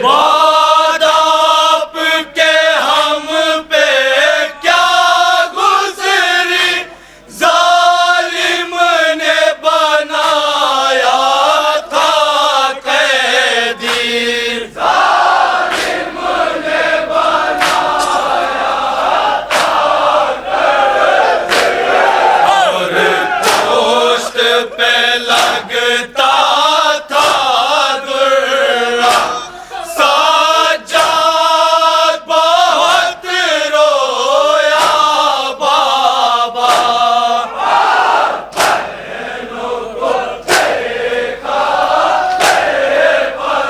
बाद आपके हम पे क्या गुजरी, जालिम ने बनाया था कैदी। जालिम ने बनाया था कैदी। और पोस्ट पे लगता था दुर्रा, साज्जाद बहुत रोया बाबा। बहनों को देखा बेपर्दा,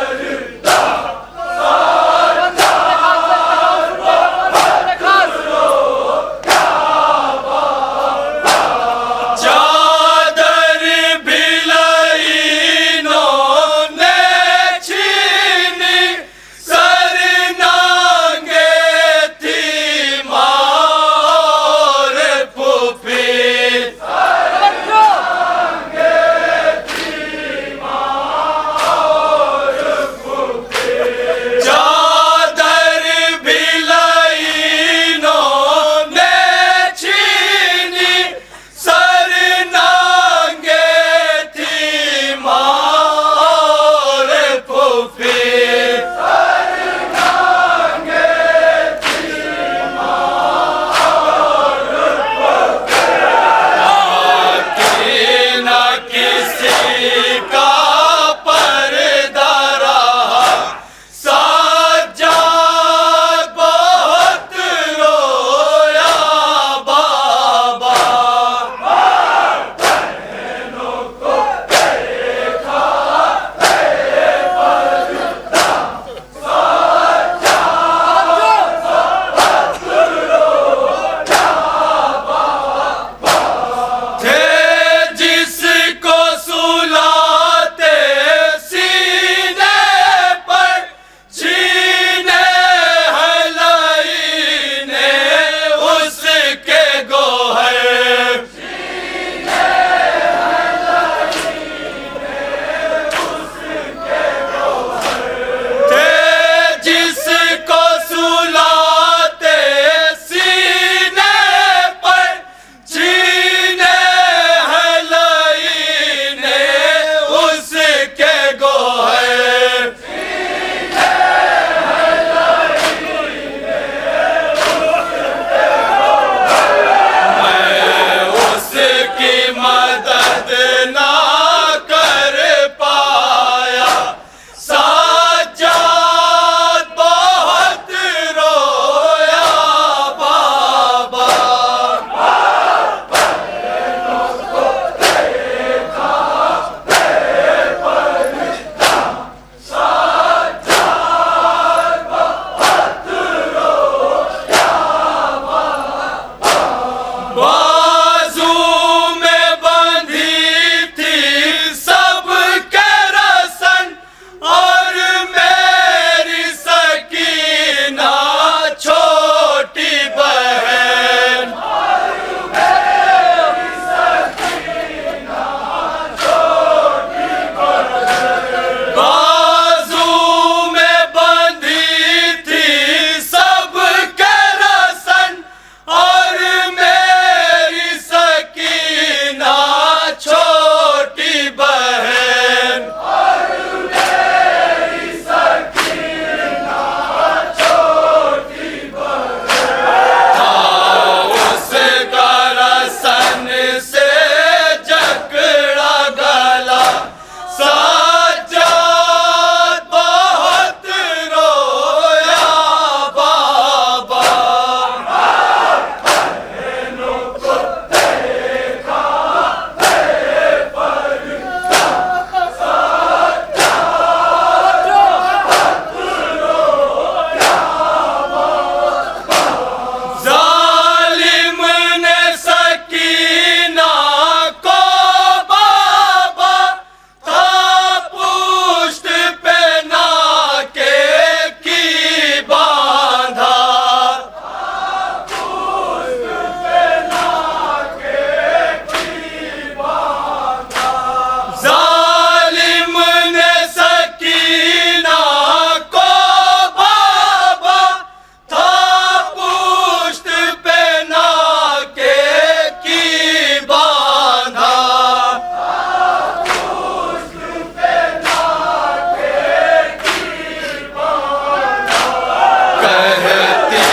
कहती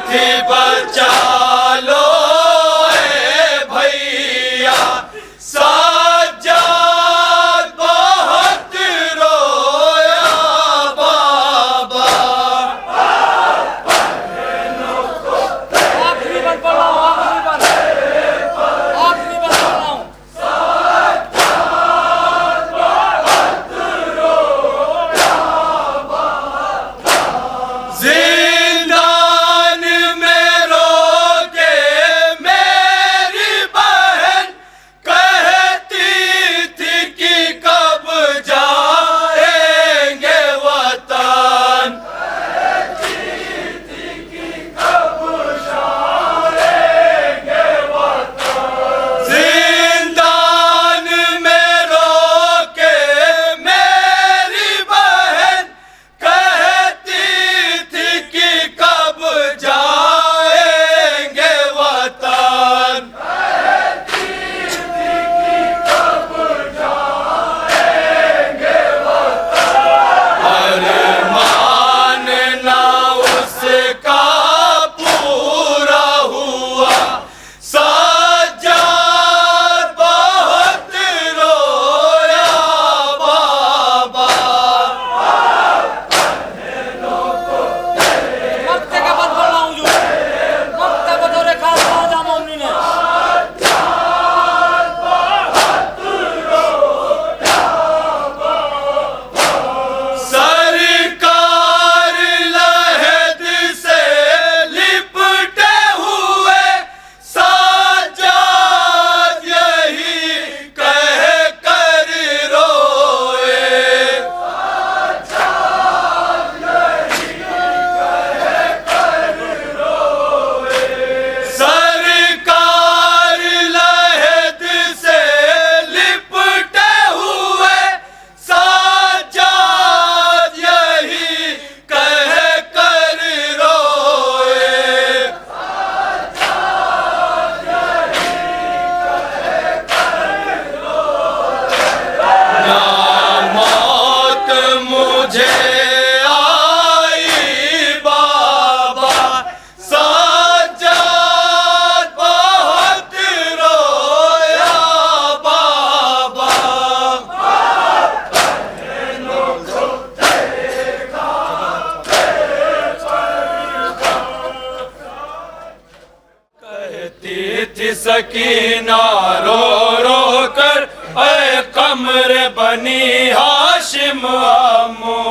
थी बचा लो ए भैया, साज्जाद बहुत रोया बाबा। आखिरी बार बोल रहा हूँ, आखिरी बार बोल रहा हूँ। जिंदान में रोके मेरी बहन, कहती थी कि कब जाएंगे वतन। जिंदान में रोके मेरी बहन, कहती थी कि कब जाएंगे वतन। अरमान ना उसका पूरा हुआ, साज्जाद बहुत रोया बाबा। वक्त के बाद बोल रहा हूँ जो वक्त बतौरे खास राजा मोमनी ने सरकार लहद से लिपटे हुए, साज्जाद यही कह कर रोए। सरकार लहद से लिपटे हुए, साज्जाद यही कह कर रोए। ना मौत मुझे आई बाबा, साज्जाद बहुत रोया बाबा। कहती थी सकीना रो रो कर, ऐ कमर बनी हाशिम अम्मू।